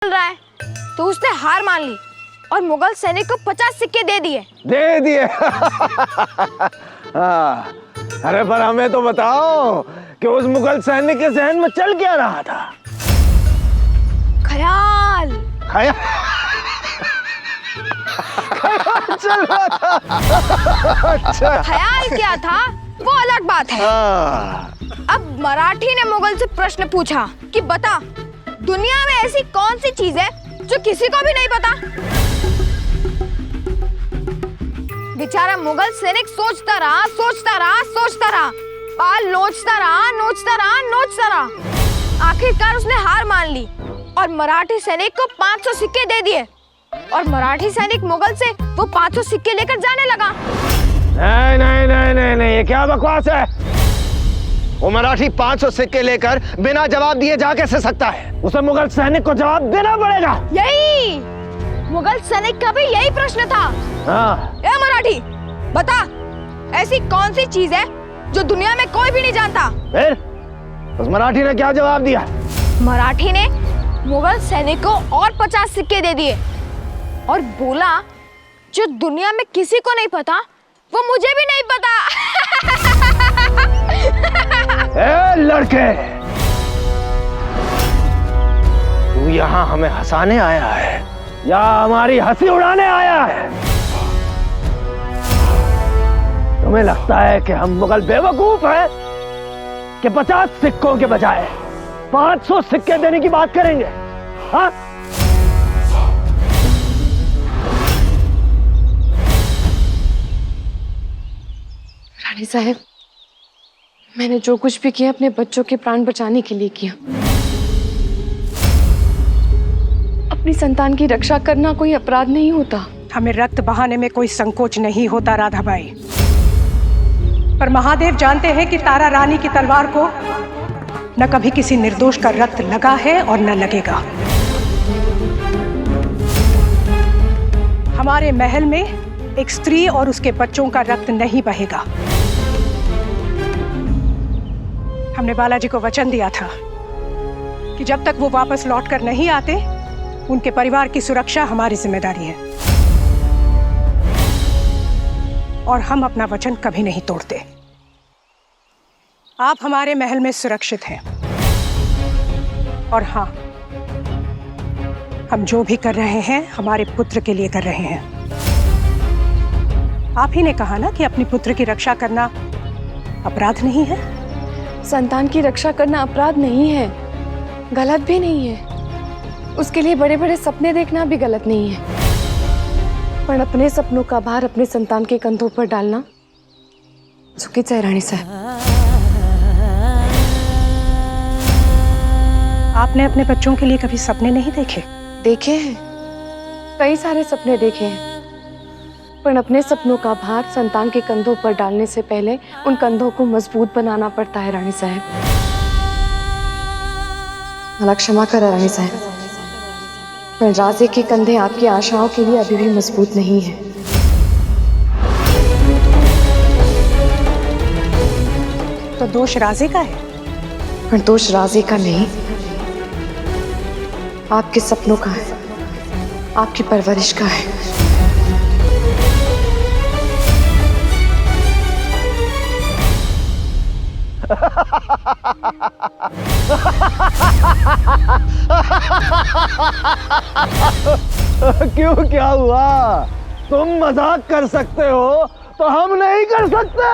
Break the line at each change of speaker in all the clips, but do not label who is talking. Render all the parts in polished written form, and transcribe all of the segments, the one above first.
चल रहा है तो उसने हार मान ली और मुगल सैनिक को 50 सिक्के दे दिए।
हाँ। अरे पर हमें तो बताओ कि उस मुगल सैनिक के जहन में चल क्या रहा था?
ख्याल
चल रहा था। अच्छा।
ख्याल क्या था वो अलग बात है। अब मराठी ने मुगल से प्रश्न पूछा कि बता, दुनिया में ऐसी कौन सी चीज है जो किसी को भी नहीं पता। बेचारा मुगल सैनिक सोचता रहा, बाल नोचता रहा। आखिरकार उसने हार मान ली और मराठी सैनिक को 500 सिक्के दे दिए और मराठी सैनिक मुगल से वो 500 सिक्के लेकर जाने लगा।
नहीं, ये क्या बकवास है? वो मराठी 500 सिक्के लेकर बिना जवाब दिए जा कैसे सकता है? उसे मुगल सैनिक को जवाब देना पड़ेगा।
यही मुगल सैनिक का भी यही प्रश्न था।
हाँ।
ए मराठी, बता, ऐसी कौन सी चीज है जो दुनिया में कोई भी नहीं जानता?
फिर उस मराठी ने क्या जवाब दिया?
मराठी ने मुगल सैनिक को और 50 सिक्के दे दिए और बोला, जो दुनिया में किसी को नहीं पता वो मुझे भी नहीं पता।
ए लड़के, तू यहाँ हमें हंसाने आया है या हमारी हंसी उड़ाने आया है? तुम्हें लगता है कि हम मुगल बेवकूफ हैं कि 50 सिक्कों के बजाय 500 सिक्के देने की बात करेंगे? हाँ?
रानी साहब, मैंने जो कुछ भी किया अपने बच्चों के प्राण बचाने के लिए किया। अपनी संतान की रक्षा करना कोई अपराध नहीं होता।
हमें रक्त बहाने में कोई संकोच नहीं होता राधाबाई, पर महादेव जानते हैं कि तारा रानी की तलवार को न कभी किसी निर्दोष का रक्त लगा है और न लगेगा। हमारे महल में एक स्त्री और उसके बच्चों का रक्त नहीं बहेगा। हमने बालाजी को वचन दिया था कि जब तक वो वापस लौटकर नहीं आते, उनके परिवार की सुरक्षा हमारी जिम्मेदारी है और हम अपना वचन कभी नहीं तोड़ते। आप हमारे महल में सुरक्षित हैं और हाँ, हम जो भी कर रहे हैं हमारे पुत्र के लिए कर रहे हैं। आप ही ने कहा ना कि अपनी पुत्र की रक्षा करना अपराध नहीं है।
संतान की रक्षा करना अपराध नहीं है, गलत भी नहीं है। उसके लिए बड़े बड़े सपने देखना भी गलत नहीं है, पर अपने सपनों का भार अपने संतान के कंधों पर डालना चुकीचं है रानी साहब।
आपने अपने बच्चों के लिए कभी सपने नहीं देखे?
देखे हैं, कई सारे सपने देखे हैं, पर अपने सपनों का भार संतान के कंधों पर डालने से पहले उन कंधों को मजबूत बनाना पड़ता है रानी साहब। मला क्षमा करा रानी साहब, पर राजे के कंधे आपकी आशाओं के लिए अभी भी मजबूत नहीं है।
तो दोष राजे का है?
पर दोष राजे का नहीं, आपके सपनों का है, आपकी परवरिश का है।
क्यों, क्या हुआ? तुम मजाक कर सकते हो तो हम नहीं कर सकते।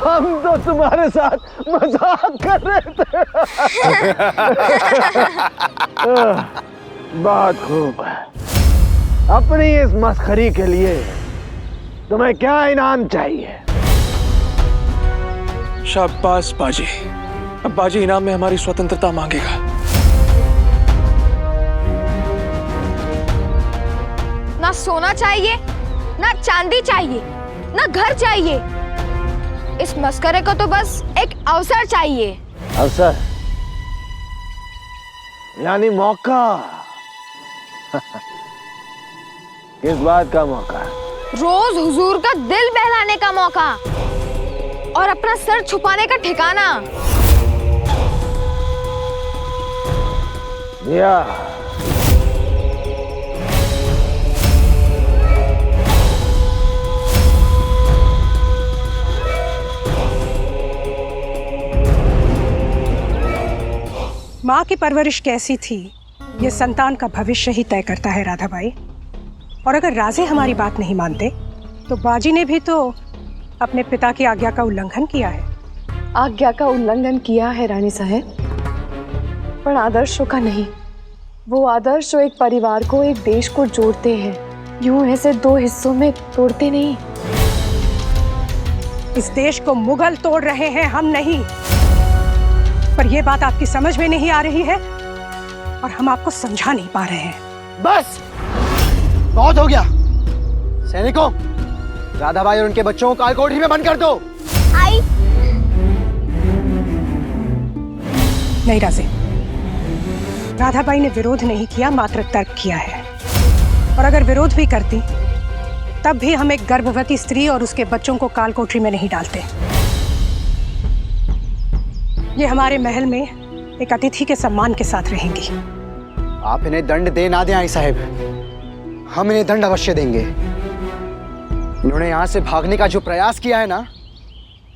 हम तो तुम्हारे साथ मजाक कर रहे थे। बहुत खूब। अपनी इस मस्खरी के लिए तुम्हें क्या इनाम चाहिए?
शाबाश बाजी। अब बाजी इनाम में हमारी स्वतंत्रता मांगेगा।
ना सोना चाहिए, ना चांदी चाहिए, ना घर चाहिए। इस मस्करे को तो बस एक अवसर चाहिए।
अवसर यानी मौका। किस बात का मौका?
रोज हुजूर का दिल बहलाने का मौका और अपना सर छुपाने का ठिकाना।
दिया।
माँ की परवरिश कैसी थी ये संतान का भविष्य ही तय करता है राधा बाई। और अगर राजे हमारी बात नहीं मानते तो बाजी ने भी तो अपने पिता की आज्ञा का उल्लंघन किया है।
आज्ञा का उल्लंघन किया है रानी साहब, पर आदर्शों का नहीं। वो आदर्श जो एक परिवार को, एक देश को जोड़ते हैं, यूं ऐसे दो हिस्सों में तोड़ते नहीं।
इस देश को मुगल तोड़ रहे हैं, हम नहीं। पर यह बात आपकी समझ में नहीं आ रही है और हम आपको समझा नहीं पा रहे हैं।
बस बहुत हो गया। सैनिकों, राधाबाई और उनके बच्चों को कालकोठरी में बंद कर दो।
आई
नहीं राजे, राधाबाई ने विरोध नहीं किया, मात्र तर्क किया है। और अगर विरोध भी करती तब भी हम एक गर्भवती स्त्री और उसके बच्चों को कालकोठरी में नहीं डालते। ये हमारे महल में एक अतिथि के सम्मान के साथ रहेंगी।
आप इन्हें दंड दे ना दें आई साहब, हम इन्हें दंड अवश्य देंगे। इन्होंने यहाँ से भागने का जो प्रयास किया है ना,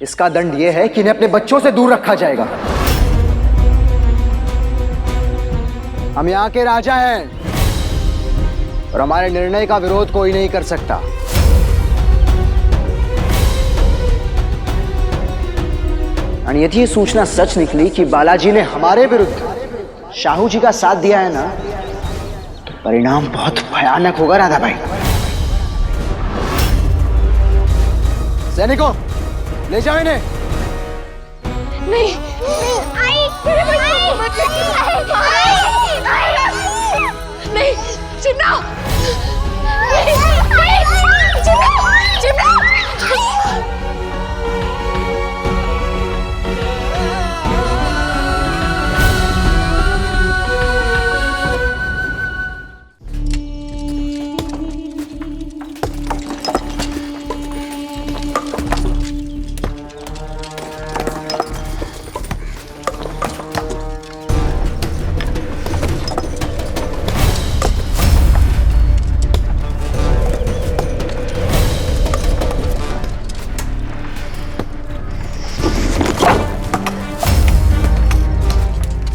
इसका दंड यह है कि इन्हें अपने बच्चों से दूर रखा जाएगा। हम यहाँ के राजा हैं और हमारे निर्णय का विरोध कोई नहीं कर सकता। और यदि ये सूचना सच निकली कि बालाजी ने हमारे विरुद्ध शाहू जी का साथ दिया है ना, तो परिणाम बहुत भयानक होगा राधाबाई। सैनिकों, ले जाओ इन्हें।
नहीं, नहीं, चिन्ना,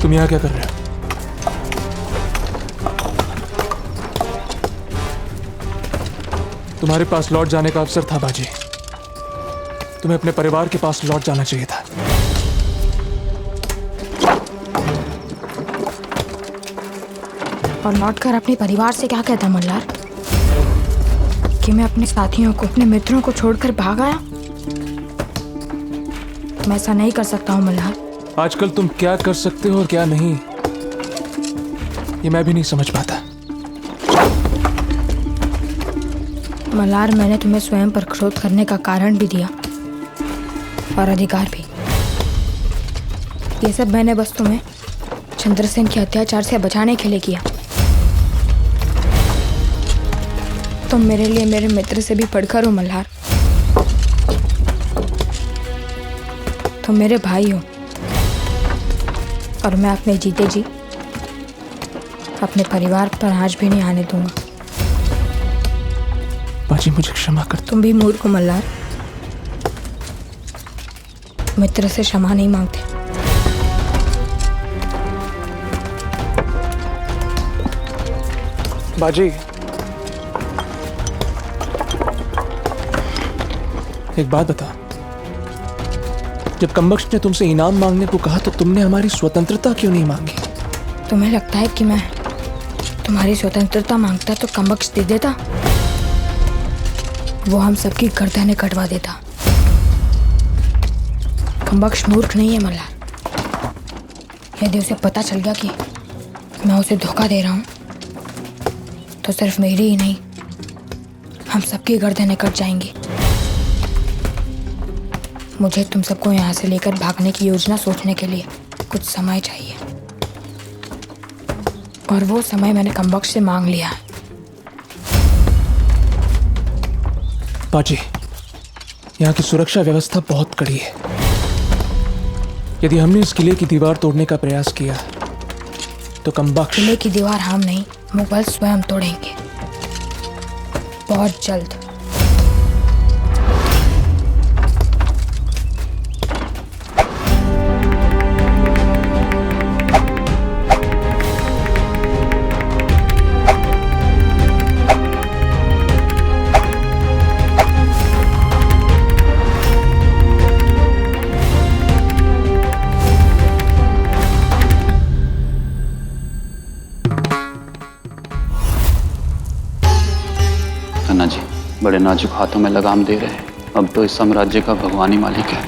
तुम यहाँ क्या कर रहे हो? तुम्हारे पास लौट जाने का अवसर था बाजी। तुम्हें अपने परिवार के पास लौट जाना चाहिए था।
और लौटकर अपने परिवार से क्या कहता मल्हार? कि मैं अपने साथियों को, अपने मित्रों को छोड़कर भाग आया? मैं ऐसा नहीं कर सकता हूँ मल्हार।
आजकल तुम क्या कर सकते हो और क्या नहीं, ये मैं भी नहीं समझ पाता।
मल्हार, मैंने तुम्हें स्वयं पर क्रोध करने का कारण भी दिया और अधिकार भी। ये सब मैंने बस तुम्हें चंद्रसेन के अत्याचार से बचाने के लिए किया। तुम मेरे लिए मेरे मित्र से भी बढ़कर हो मल्हार। तुम मेरे भाई हो और मैं अपने जीते जी अपने परिवार पर आँच भी नहीं आने दूंगा।
बाजी, मुझे क्षमा कर।
तुम भी मूर्ख हो मल्हार, मित्र से क्षमा नहीं मांगते।
बाजी, एक बात बता, जब कमबख्श ने तुमसे इनाम मांगने को कहा तो तुमने हमारी स्वतंत्रता क्यों नहीं मांगी?
तुम्हें लगता है कि मैं तुम्हारी स्वतंत्रता मांगता तो कमबख्श दे देता? वो हम सबकी गर्दनें कटवा देता। कमबख्श मूर्ख नहीं है मल्हार। यदि उसे पता चल गया कि मैं उसे धोखा दे रहा हूँ तो सिर्फ मेरी ही नहीं, हम सबकी गर्दनें कट जाएंगी। मुझे तुम सबको यहाँ से लेकर भागने की योजना सोचने के लिए कुछ समय चाहिए, और वो समय मैंने कमबख्श से मांग लिया है।
बाजी, यहाँ की सुरक्षा व्यवस्था बहुत कड़ी है। यदि हमने इस किले की दीवार तोड़ने का प्रयास किया तो कमबख्श
किले की दीवार हम नहीं, मुगल स्वयं तोड़ेंगे, बहुत जल्द।
अन्ना जी बड़े नाजुक हाथों में लगाम दे रहे हैं। अब तो इस साम्राज्य का भगवान ही मालिक है।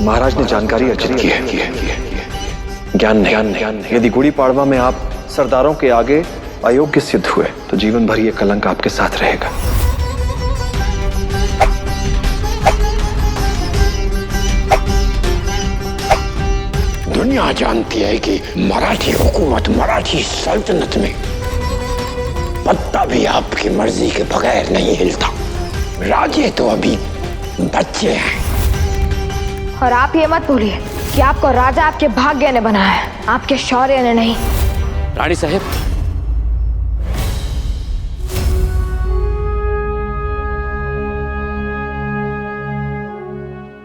महाराज ने जानकारी अर्जित की है। ज्ञान नहीं। यदि गुड़ी पाड़वा में आप सरदारों के आगे अयोग्य सिद्ध हुए तो जीवन भर ये कलंक आपके साथ रहेगा।
दुनिया जानती है कि मराठी हुकूमत, मराठी सल्तनत में पत्ता भी आपकी मर्जी के बगैर नहीं हिलता। राजे तो अभी बच्चे हैं।
और आप ये मत भूलिए कि आपको राजा आपके भाग्य ने बनाया है, आपके शौर्य ने नहीं।
रानी साहब,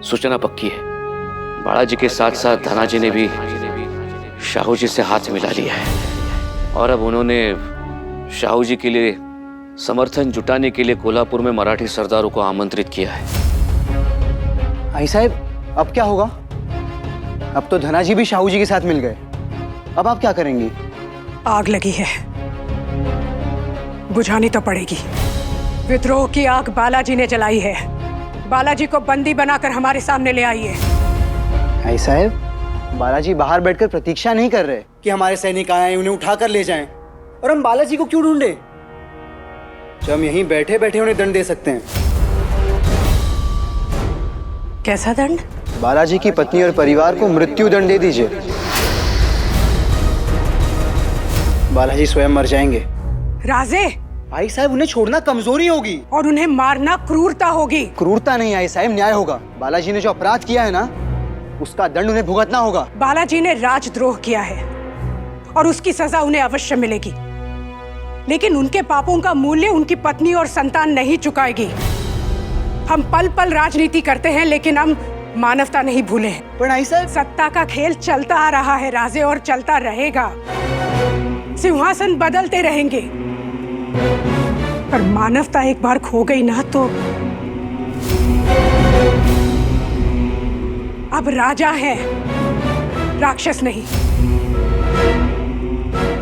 सूचना पक्की है। बालाजी के साथ साथ धनाजी ने भी शाहू जी से हाथ मिला लिया है और अब उन्होंने शाहू जी के लिए समर्थन जुटाने के लिए कोल्हापुर में मराठी सरदारों को आमंत्रित किया है।
आई साहब, अब क्या होगा? अब तो धनाजी भी शाहू जी के साथ मिल गए। अब आप क्या करेंगी?
आग लगी है, बुझानी तो पड़ेगी। विद्रोह की आग बालाजी ने जलाई है। बालाजी को बंदी बनाकर हमारे सामने ले आइए।
आई साहब, बालाजी बाहर बैठकर प्रतीक्षा नहीं कर रहे कि हमारे सैनिक आए उन्हें उठाकर ले जाएं। और हम बालाजी को क्यों ढूंढे जब हम यहीं बैठे बैठे उन्हें दंड दे सकते हैं?
कैसा दंड?
बालाजी की पत्नी और परिवार को मृत्यु दंड दे दीजिए। बालाजी स्वयं मर जाएंगे।
राजे,
आई साहब, उन्हें छोड़ना कमजोरी होगी
और उन्हें मारना क्रूरता होगी।
क्रूरता नहीं आई साहब, न्याय होगा। बालाजी ने जो अपराध किया है ना, उसका दंड उन्हें भुगतना होगा।
बालाजी ने राजद्रोह किया है और उसकी सजा उन्हें अवश्य मिलेगी, लेकिन उनके पापों का मूल्य उनकी पत्नी और संतान नहीं चुकाएगी। हम पल पल राजनीति करते हैं, लेकिन हम मानवता नहीं भूले।
पर आई साहब,
सत्ता का खेल चलता आ रहा है राजे, और चलता रहेगा। सिंहासन बदलते रहेंगे, पर मानवता एक बार खो गई ना तो अब राजा है, राक्षस नहीं।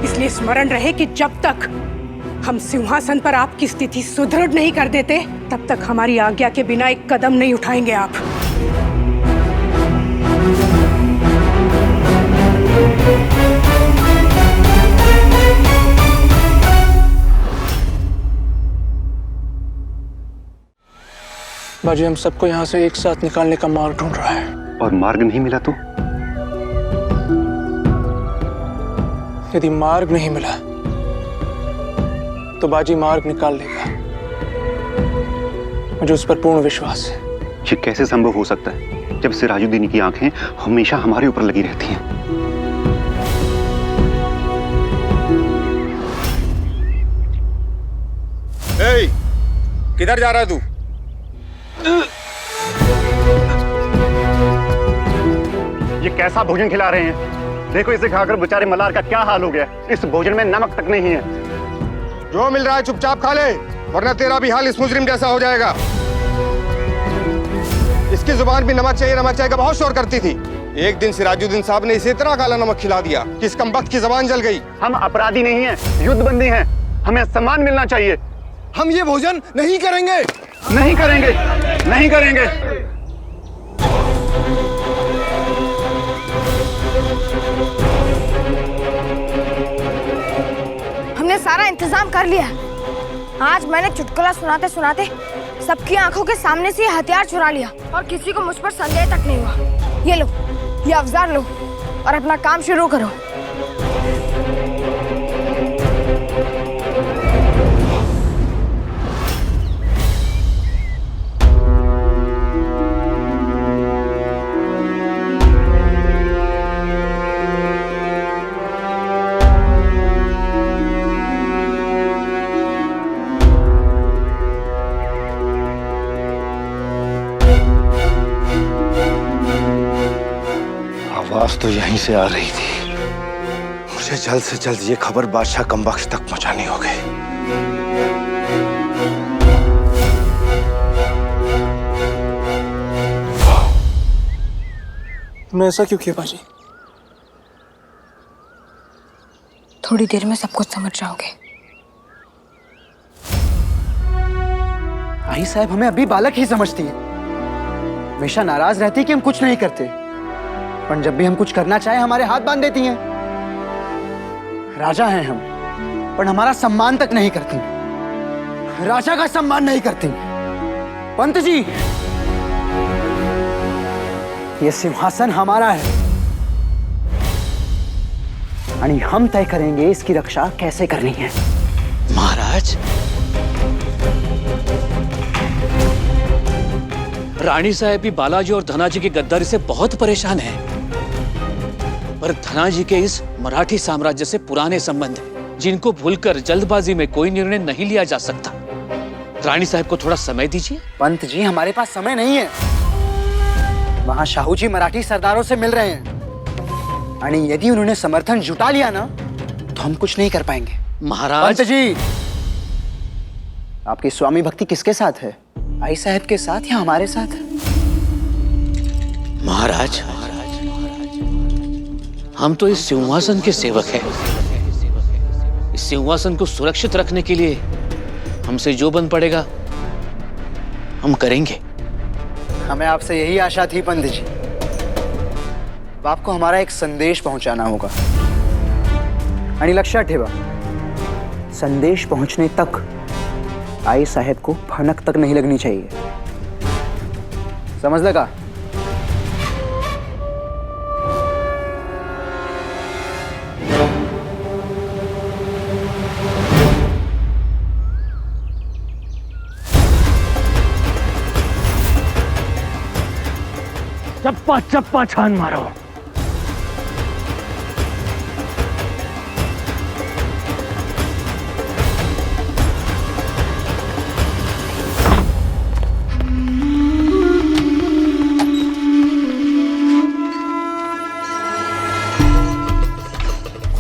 इसलिए स्मरण रहे कि जब तक हम सिंहासन पर आपकी स्थिति सुदृढ़ नहीं कर देते, तब तक हमारी आज्ञा के बिना एक कदम नहीं उठाएंगे आप।
बाजी हम सबको यहाँ से एक साथ निकालने का मार्ग ढूंढ रहा है।
और मार्ग नहीं मिला तो?
यदि मार्ग नहीं मिला तो बाजी मार्ग निकाल लेगा। मुझे उस पर पूर्ण विश्वास है।
ये कैसे संभव हो सकता है जब सिराजुद्दीन की आंखें हमेशा हमारे ऊपर लगी रहती हैं?
ए, किधर जा रहा है तू?
ये कैसा भोजन खिला रहे हैं? देखो इसे खाकर बेचारे मल्हार का क्या हाल हो गया। इस भोजन में नमक तक नहीं है।
जो मिल रहा है चुपचाप खा ले, वरना तेरा भी हाल इस मुजरिम जैसा हो जाएगा। इसकी जुबान भी नमक चाहिए का बहुत शोर करती थी। एक दिन सिराजुद्दीन साहब ने इसे इतना काला नमक खिला दिया कि इस कमबख्त की जुबान जल गई।
हम अपराधी नहीं हैं, युद्धबंदी हैं। हमें सम्मान मिलना चाहिए।
हम ये भोजन नहीं करेंगे।
नहीं करेंगे, नहीं करेंगे।
हमने सारा इंतजाम कर लिया। आज मैंने चुटकुला सुनाते सुनाते सबकी आंखों के सामने से ये हथियार चुरा लिया और किसी को मुझ पर संदेह तक नहीं हुआ। ये लो, ये अवजार लो और अपना काम शुरू करो।
कहीं से आ रही थी। मुझे जल्द से जल्द ये खबर बादशाह कमबख्श तक पहुंचानी होगी।
तुमने ऐसा क्यों किया बाजी?
थोड़ी देर में सब कुछ समझ जाओगे।
आई साहब हमें अभी बालक ही समझती है। हमेशा नाराज रहती है कि हम कुछ नहीं करते, पर जब भी हम कुछ करना चाहे हमारे हाथ बांध देती हैं। राजा हैं हम, पर हमारा सम्मान तक नहीं करती। राजा का सम्मान नहीं करती। पंत जी, ये सिंहासन हमारा है और हम तय करेंगे इसकी रक्षा कैसे करनी है।
महाराज, रानी साहब भी बालाजी और धनाजी की गद्दारी से बहुत परेशान हैं। पर धनाजी के इस मराठी साम्राज्य से पुराने संबंध हैं, जिनको भूलकर जल्दबाजी में कोई निर्णय नहीं लिया जा सकता। रानी साहब को थोड़ा समय दीजिए।
पंत जी, हमारे पास समय नहीं है। वहां शाहू जी मराठी सरदारों से मिल रहे हैं और यदि उन्होंने समर्थन जुटा लिया ना तो हम कुछ नहीं कर पाएंगे।
महाराज
पंत जी, आपकी स्वामी भक्ति किसके साथ है? आई साहब के साथ या हमारे साथ?
महाराज, हम तो इस सिंहासन के सेवक हैं। इस सिंहासन को सुरक्षित रखने के लिए हमसे जो बन पड़ेगा हम करेंगे।
हमें आपसे यही आशा थी पंत जी। अब आपको हमारा एक संदेश पहुंचाना होगा आणि लक्षात ठेवा, संदेश पहुंचने तक आई साहब को भनक तक नहीं लगनी चाहिए। समझ लगा?
चप्पा चप्पा छान मारो।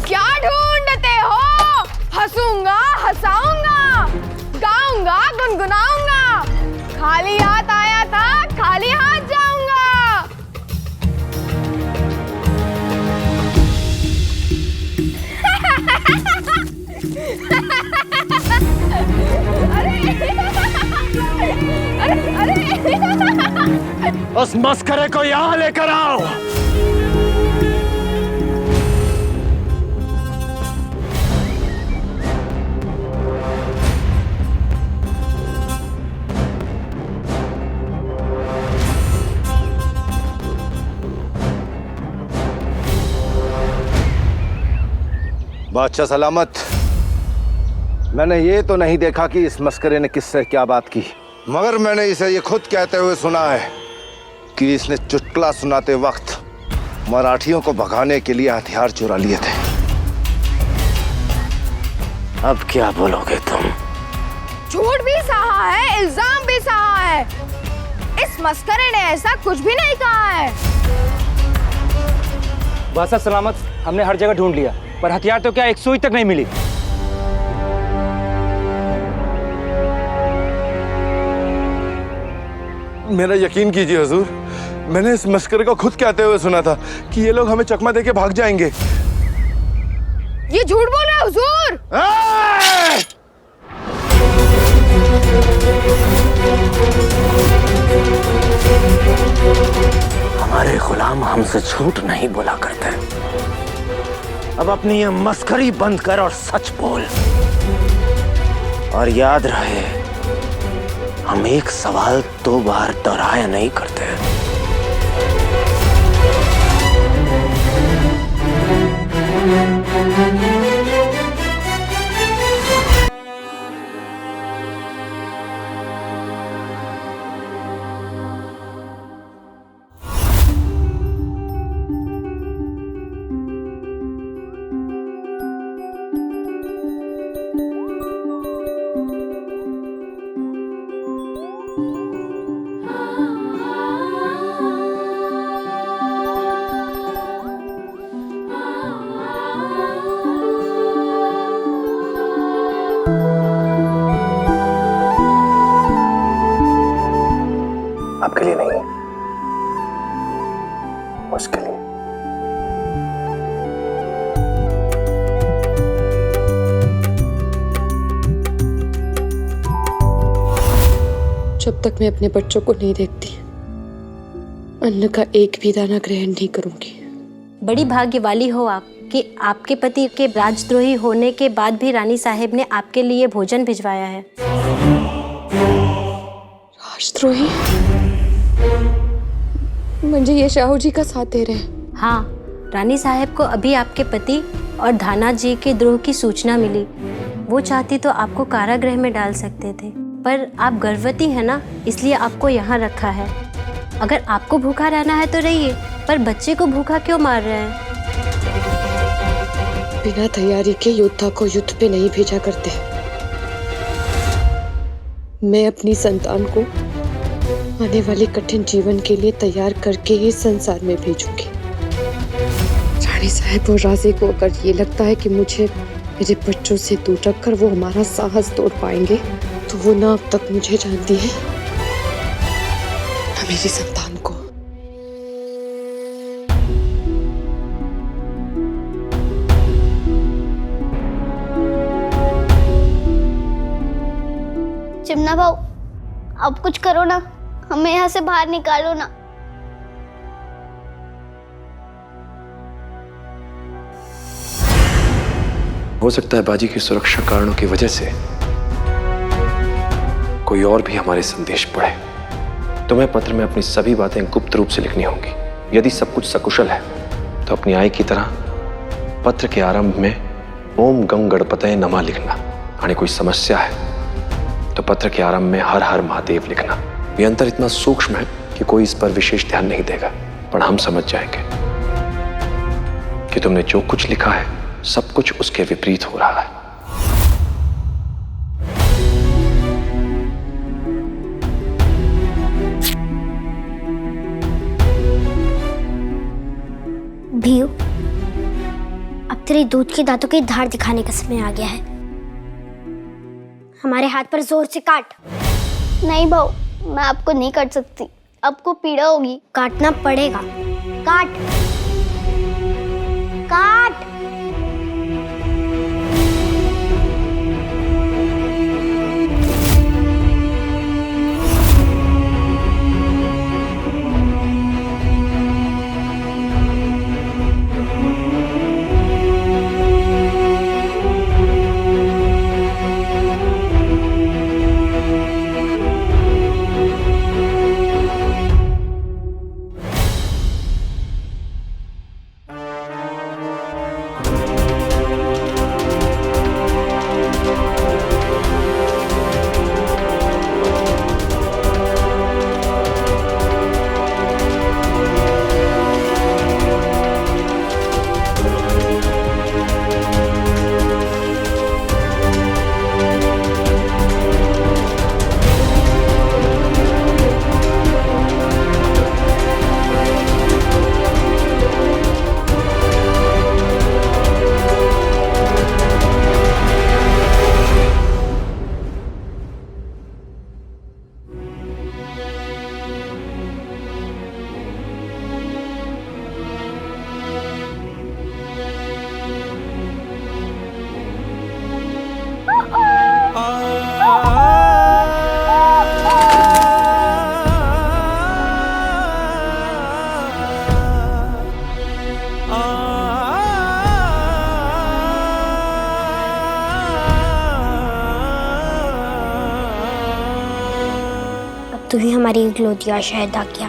क्या ढूंढते हो? हंसूंगा, हंसाऊंगा, गाऊंगा, गुनगुनाऊंगा। खाली हाथ आया था, खाली हाथ जाऊंगा।
उस मस्करे को यहां लेकर आओ।
बादशाह सलामत। मैंने ये तो नहीं देखा कि इस मस्करे ने किससे क्या बात की, मगर मैंने इसे ये खुद कहते हुए सुना है कि इसने चुटकुला सुनाते वक्त मराठियों को भगाने के लिए हथियार चुरा लिए थे।
अब क्या बोलोगे तुम?
झूठ भी सहा है, इल्जाम भी सहा है। इस मस्करे ने ऐसा कुछ भी नहीं कहा है।
बादशाह सलामत, हमने हर जगह ढूंढ लिया, पर हथियार तो क्या एक सुई तक नहीं मिली।
मेरा यकीन कीजिए हुजूर, मैंने इस मस्करे को खुद कहते हुए सुना था कि ये लोग हमें चकमा देके भाग जाएंगे।
ये झूठ बोल रहा है हुजूर।
हमारे गुलाम हमसे झूठ नहीं बोला करते। अब अपनी ये मस्करी बंद कर और सच बोल। और याद रहे, हम एक सवाल 2 बार दोहराया नहीं करते।
जब तक मैं अपने बच्चों को नहीं देखती अन्न का एक भी दाना ग्रहण नहीं करूंगी।
बड़ी भाग्य वाली हो आप कि आपके पति के राजद्रोही होने के बाद भी रानी साहेब ने आपके लिए भोजन भिजवाया है।
राजद्रोही? म्हणजे ये शाहू जी का साथ दे रहे हैं?
हाँ, रानी साहेब को अभी आपके पति और धाना जी के द्रोह की सूचना मिली। वो चाहती तो आपको कारागृह में डाल सकते थे, पर आप गर्भवती है ना, इसलिए आपको यहाँ रखा है। अगर आपको भूखा रहना है तो रहिए, पर बच्चे को भूखा क्यों मार रहे हैं?
बिना तैयारी के योद्धा को युद्ध पे नहीं भेजा करते। मैं अपनी संतान को आने वाले कठिन जीवन के लिए तैयार करके ही संसार में भेजूंगी। रानी साहब और राजे को अगर ये लगता है कि मुझे मेरे बच्चों से दूर रखकर वो हमारा साहस तोड़ पाएंगे, तो वो ना अब तक मुझे जानती है ना मेरी संतान को।
चिमना भाऊ, अब कुछ करो ना, हमें यहाँ से बाहर निकालो ना।
हो सकता है बाजी की सुरक्षा कारणों की वजह से कोई और भी हमारे संदेश पढ़े। तुम्हें पत्र में अपनी सभी बातें गुप्त रूप से लिखनी होंगी। यदि सब कुछ सकुशल है तो अपनी आय की तरह पत्र के आरंभ में ओम गंग गणपतये नमः लिखना। यानी कोई समस्या है तो पत्र के आरंभ में हर हर महादेव लिखना। यह अंतर इतना सूक्ष्म है कि कोई इस पर विशेष ध्यान नहीं देगा, पर हम समझ जाएंगे कि तुमने जो कुछ लिखा है सब कुछ उसके विपरीत हो रहा है।
भीऊ, अब तेरे दूध के दांतों की धार दिखाने का समय आ गया है। हमारे हाथ पर जोर से काट। नहीं भाऊ, मैं आपको नहीं काट सकती, आपको पीड़ा होगी। काटना पड़ेगा, काट काट। तू ही हमारी इकलौती आशा है दाकिया।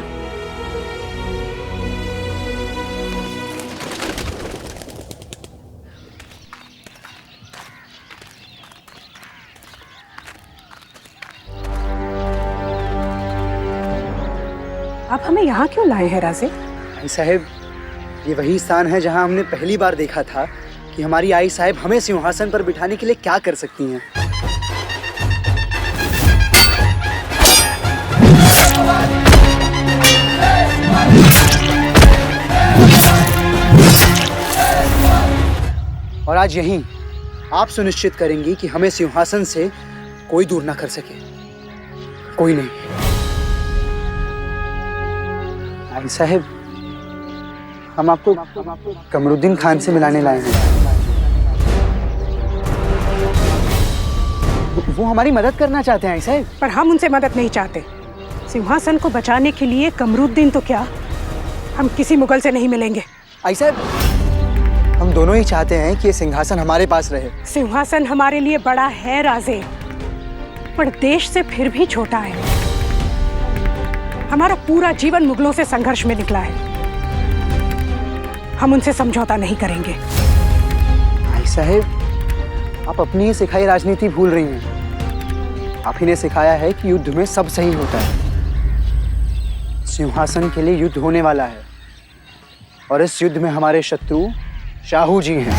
आप हमें यहाँ क्यों लाए हैं राजे?
आई साहब, ये वही स्थान है जहाँ हमने पहली बार देखा था कि हमारी आई साहब हमें सिंहासन पर बिठाने के लिए क्या कर सकती हैं। और आज यहीं आप सुनिश्चित करेंगी कि हमें सिंहासन से कोई दूर ना कर सके, कोई नहीं। आई साहब, हम आपको कमरुद्दीन खान से मिलाने लाए हैं। वो हमारी मदद करना चाहते हैं आई साहब।
पर हम उनसे मदद नहीं चाहते। सिंहासन को बचाने के लिए कमरुद्दीन तो क्या, हम किसी मुगल से नहीं मिलेंगे।
आई साहब हम दोनों ही चाहते हैं कि ये सिंहासन हमारे पास रहे।
सिंहासन हमारे लिए बड़ा है राजे, पर देश से फिर भी छोटा है। हमारा पूरा जीवन मुगलों से संघर्ष में निकला है। हम उनसे समझौता नहीं करेंगे।
आई साहब आप अपनी ही सिखाई राजनीति भूल रही हैं। आप ही ने सिखाया है कि युद्ध में सब सही होता है। सिंहासन के लिए युद्ध होने वाला है और इस युद्ध में हमारे शत्रु शाहू जी हैं।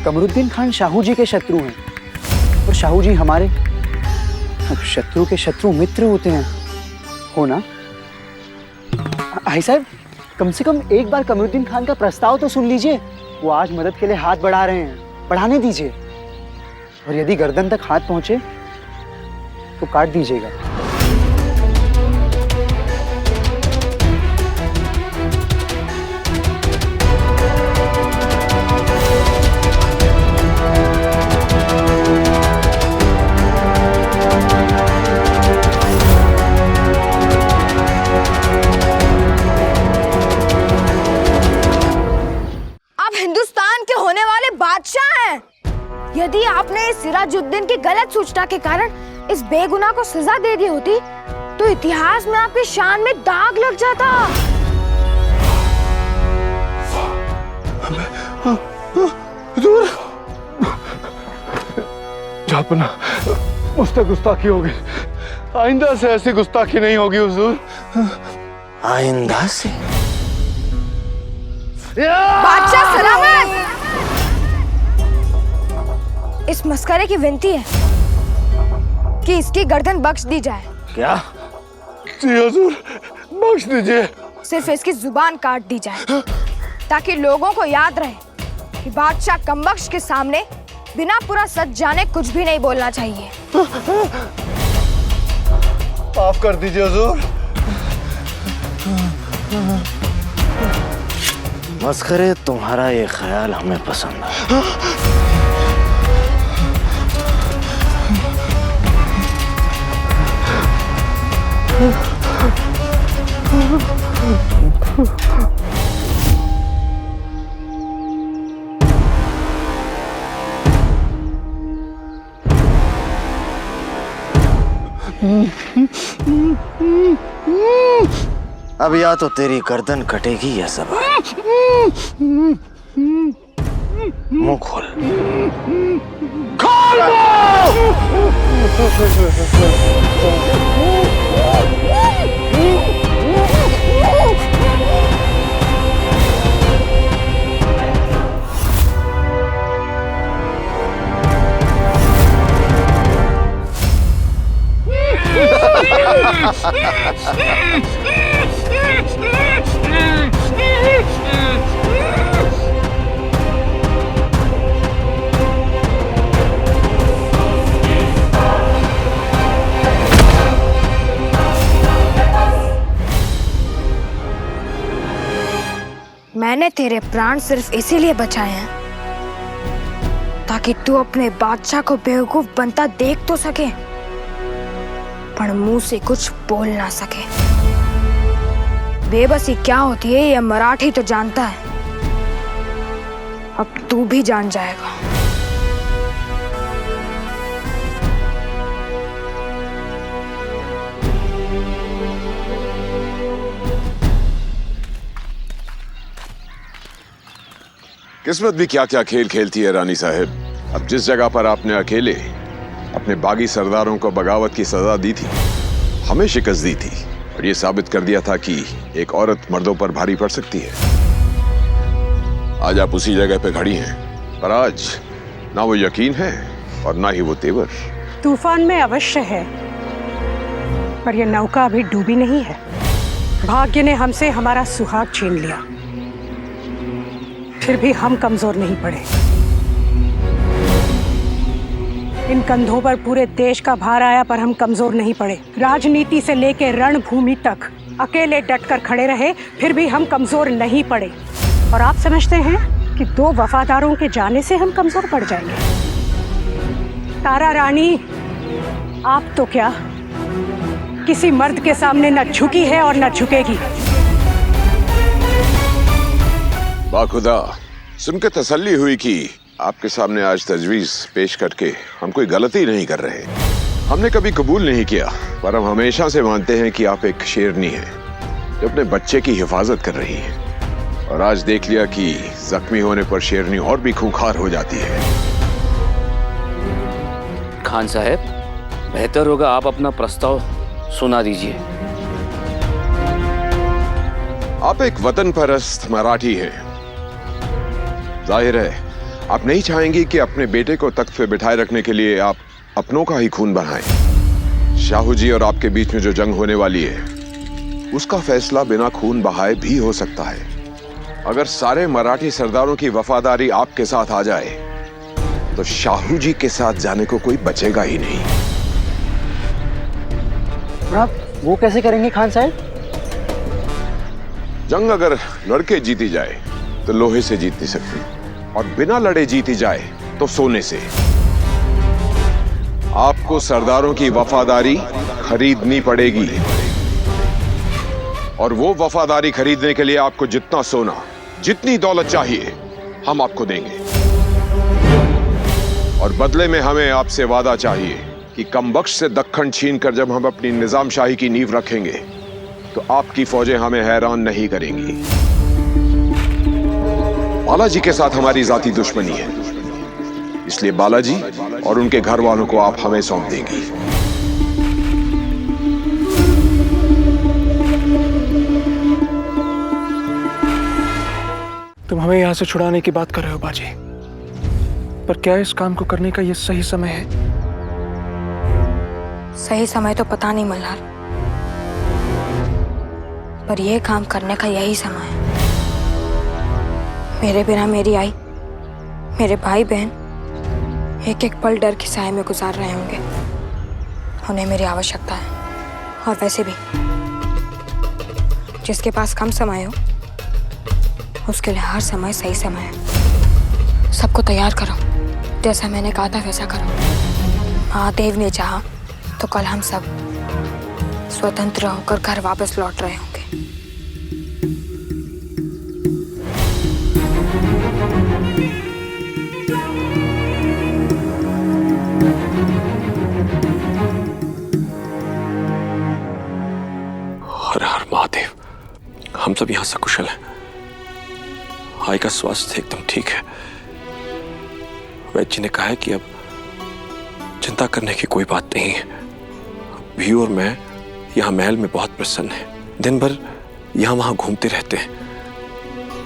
कमरुद्दीन खान शाहू जी के शत्रु हैं और शाहू जी हमारे शत्रु के शत्रु मित्र होते हैं, हो ना? आई साहब कम से कम एक बार कमरुद्दीन खान का प्रस्ताव तो सुन लीजिए। वो आज मदद के लिए हाथ बढ़ा रहे हैं, बढ़ाने दीजिए। और यदि गर्दन तक हाथ पहुंचे तो काट दीजिएगा।
हिंदुस्तान के होने वाले बादशाह हैं। यदि आपने इस सिराजुद्दीन की गलत सूचना के कारण इस बेगुनाह को सजा दे दी होती तो इतिहास में आपकी शान में दाग लग जाता।
हुजूर जापना मुझसे गुस्ताखी होगी, आइंदा से ऐसी गुस्ताखी नहीं होगी हुजूर।
आइंदा से?
बादशाह सलामत। इस मस्करे की विनती है कि इसकी गर्दन बख्श दी जाए।
क्या? जी हुजूर बख्श दीजिए।
सिर्फ इसकी जुबान काट दी जाए ताकि लोगों को याद रहे कि बादशाह कमबख्श के सामने बिना पूरा सच जाने कुछ भी नहीं बोलना चाहिए।
माफ कर दीजिए हुजूर।
मस्खरे तुम्हारा ये ख्याल हमें पसंद है। अब या तो तेरी गर्दन कटेगी या सब। मुंह खोल। खोल
मैंने तेरे प्राण सिर्फ इसीलिए बचाए हैं ताकि तू अपने बादशाह को बेवकूफ बनता देख तो सके पर मुंह से कुछ बोल ना सके। बेबसी क्या होती है ये मराठी तो जानता है, अब तू भी जान जाएगा।
किस्मत भी क्या क्या खेल खेलती है रानी साहब। अब जिस जगह पर आपने अकेले अपने बागी सरदारों को बगावत की सजा दी थी, हमें शिकस्त दी थी और ये साबित कर दिया था कि एक औरत मर्दों पर भारी पड़ सकती है। आज आप उसी जगह पे खड़ी हैं, पर आज ना वो यकीन है और ना ही वो तेवर।
तूफान में अवश्य है, पर यह नौका अभी डूबी नहीं है। भाग्य ने हमसे हमारा सुहाग छीन लिया, फिर भी हम कमजोर नहीं पड़े। इन कंधों पर पूरे देश का भार आया पर हम कमजोर नहीं पड़े। राजनीति से लेकर रणभूमि तक अकेले डटकर खड़े रहे, फिर भी हम कमजोर नहीं पड़े। और आप समझते हैं कि 2 वफादारों के जाने से हम कमजोर पड़ जाएंगे? तारा रानी, आप तो क्या किसी मर्द के सामने न झुकी है और न झुकेगी।
बाखुदा, सुन के तसल्ली हुई कि आपके सामने आज तजवीज पेश करके हम कोई गलती नहीं कर रहे। हमने कभी कबूल नहीं किया, पर हम हमेशा से मानते हैं कि आप एक शेरनी हैं जो अपने बच्चे की हिफाजत कर रही है। और आज देख लिया कि जख्मी होने पर शेरनी और भी खूंखार हो जाती है।
खान साहब, बेहतर होगा आप अपना प्रस्ताव सुना दीजिए।
आप एक वतन परस्त मराठी हैं। जाहिर है आप नहीं चाहेंगी कि अपने बेटे को तख्त पे बिठाए रखने के लिए आप अपनों का ही खून बहाएं। शाहू जी और आपके बीच में जो जंग होने वाली है, उसका फैसला बिना खून बहाए भी हो सकता है। अगर सारे मराठी सरदारों की वफादारी आपके साथ आ जाए तो शाहू जी के साथ जाने को कोई बचेगा ही नहीं।
आप वो कैसे करेंगे खान साहब?
जंग अगर लड़के जीती जाए तो लोहे से जीत नहीं सकती, और बिना लड़े जीती जाए तो सोने से। आपको सरदारों की वफादारी खरीदनी पड़ेगी, और वो वफादारी खरीदने के लिए आपको जितना सोना, जितनी दौलत चाहिए हम आपको देंगे। और बदले में हमें आपसे वादा चाहिए कि कमबख्श से दक्खन छीनकर जब हम अपनी निजामशाही की नींव रखेंगे तो आपकी फौजें हमें हैरान नहीं करेंगी। बालाजी के साथ हमारी जाती दुश्मनी है, इसलिए बालाजी और उनके घर वालों को आप हमें सौंप देंगी।
तुम हमें यहां से छुड़ाने की बात कर रहे हो बाजी, पर क्या इस काम को करने का यह सही समय है?
सही समय तो पता नहीं मल्हार, पर यह काम करने का यही समय है। मेरे बिना मेरी आई, मेरे भाई बहन एक एक पल डर के साए में गुजार रहे होंगे। उन्हें मेरी आवश्यकता है, और वैसे भी जिसके पास कम समय हो उसके लिए हर समय सही समय है। सबको तैयार करो, जैसा मैंने कहा था वैसा करो। महादेव ने चाहा तो कल हम सब स्वतंत्र होकर घर वापस लौट रहे होंगे।
हर हर महादेव, हम सब यहां सकुशल हैं। आई का स्वास्थ्य एकदम ठीक है। वैद्य जी ने कहा है कि अब चिंता करने की कोई बात नहीं है। भी और मैं यहाँ महल में बहुत प्रसन्न है। दिन भर यहाँ वहाँ घूमते रहते हैं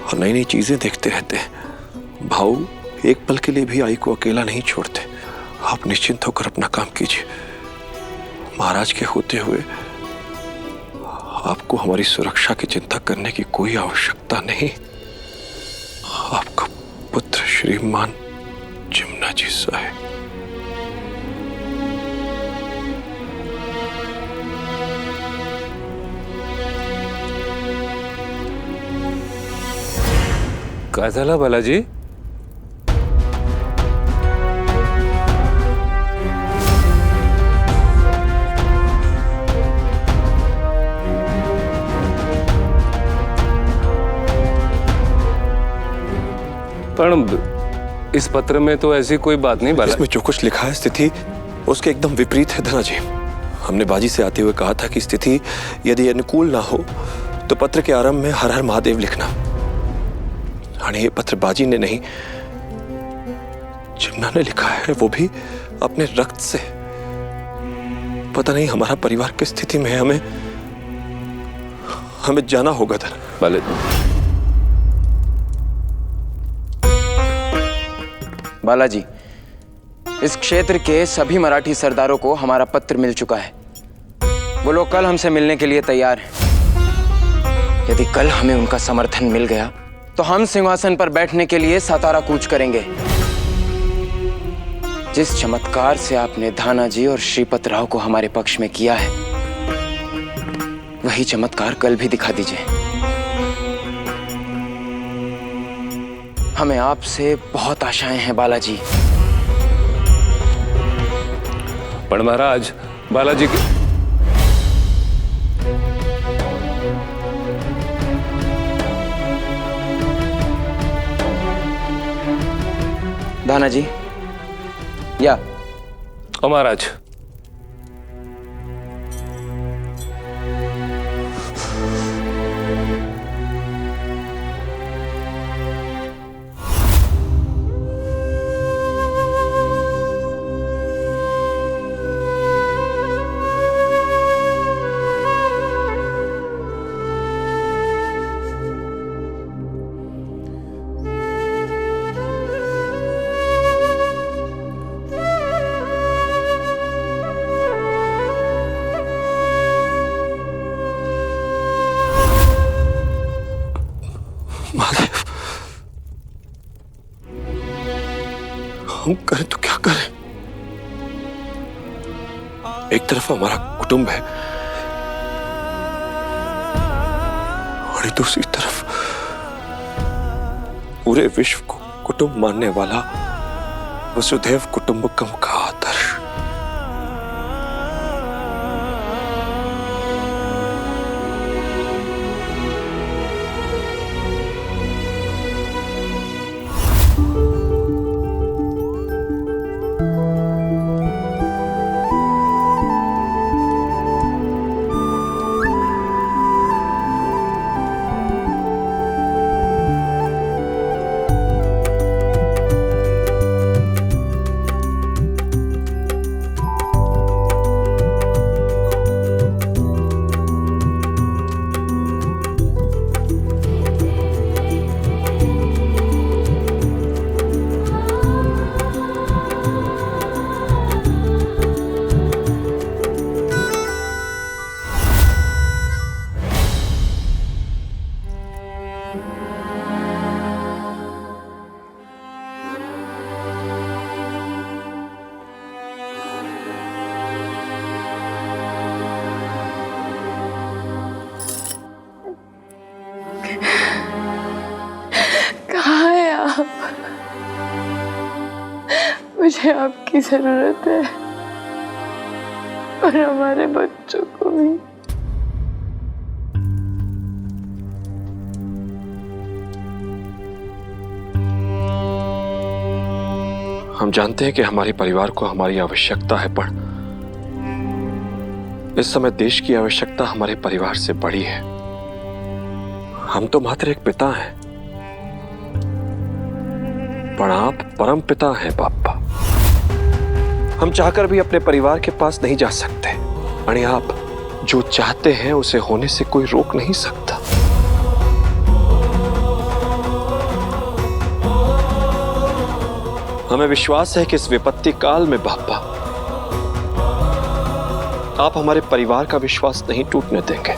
और नई नई चीजें देखते रहते हैं। भाऊ एक पल के लिए भी आई को अकेला नहीं छोड़ते। आप निश्चिंत होकर अपना काम कीजिए। महाराज के होते हुए आपको हमारी सुरक्षा की चिंता करने की कोई आवश्यकता नहीं। आपका पुत्र श्रीमान जमुना जी साहब।
काय झालं बालाजी? पर इस पत्र में तो ऐसी कोई बात नहीं बाला।
इसमें जो कुछ लिखा है स्थिति उसके एकदम विपरीत है धना जी। हमने बाजी से आते हुए कहा था कि स्थिति यदि अनुकूल ना हो तो पत्र के आरंभ में हर हर महादेव लिखना। और ये पत्र बाजी ने नहीं, जमुना ने लिखा है, वो भी अपने रक्त से। पता नहीं हमारा परिवार किस स्थिति में है। हमें जाना होगा धना।
बालाजी, इस क्षेत्र के सभी मराठी सरदारों को हमारा पत्र मिल चुका है। वो लोग कल हमसे मिलने के लिए तैयार हैं। यदि कल हमें उनका समर्थन मिल गया तो हम सिंहासन पर बैठने के लिए सातारा कूच करेंगे। जिस चमत्कार से आपने धाना जी और श्रीपत राव को हमारे पक्ष में किया है, वही चमत्कार कल भी दिखा दीजिए। हमें आपसे बहुत आशाएं हैं बालाजी।
पण महाराज बालाजी की
धाना जी या
ओ महाराज
हम करें तो क्या करें? एक तरफ हमारा कुटुंब है और दूसरी तरफ पूरे विश्व को कुटुंब मानने वाला वसुधैव कुटुंबकम का आदर्श।
कहाँ है आप? मुझे आपकी जरूरत है और हमारे बच्चों को भी।
हम जानते हैं कि हमारे परिवार को हमारी आवश्यकता है, पर इस समय देश की आवश्यकता हमारे परिवार से बड़ी है। हम तो मात्र एक पिता हैं, पर आप परम पिता हैं पापा। हम चाहकर भी अपने परिवार के पास नहीं जा सकते, और आप जो चाहते हैं उसे होने से कोई रोक नहीं सकता। हमें विश्वास है कि इस विपत्ति काल में बापा आप हमारे परिवार का विश्वास नहीं टूटने देंगे।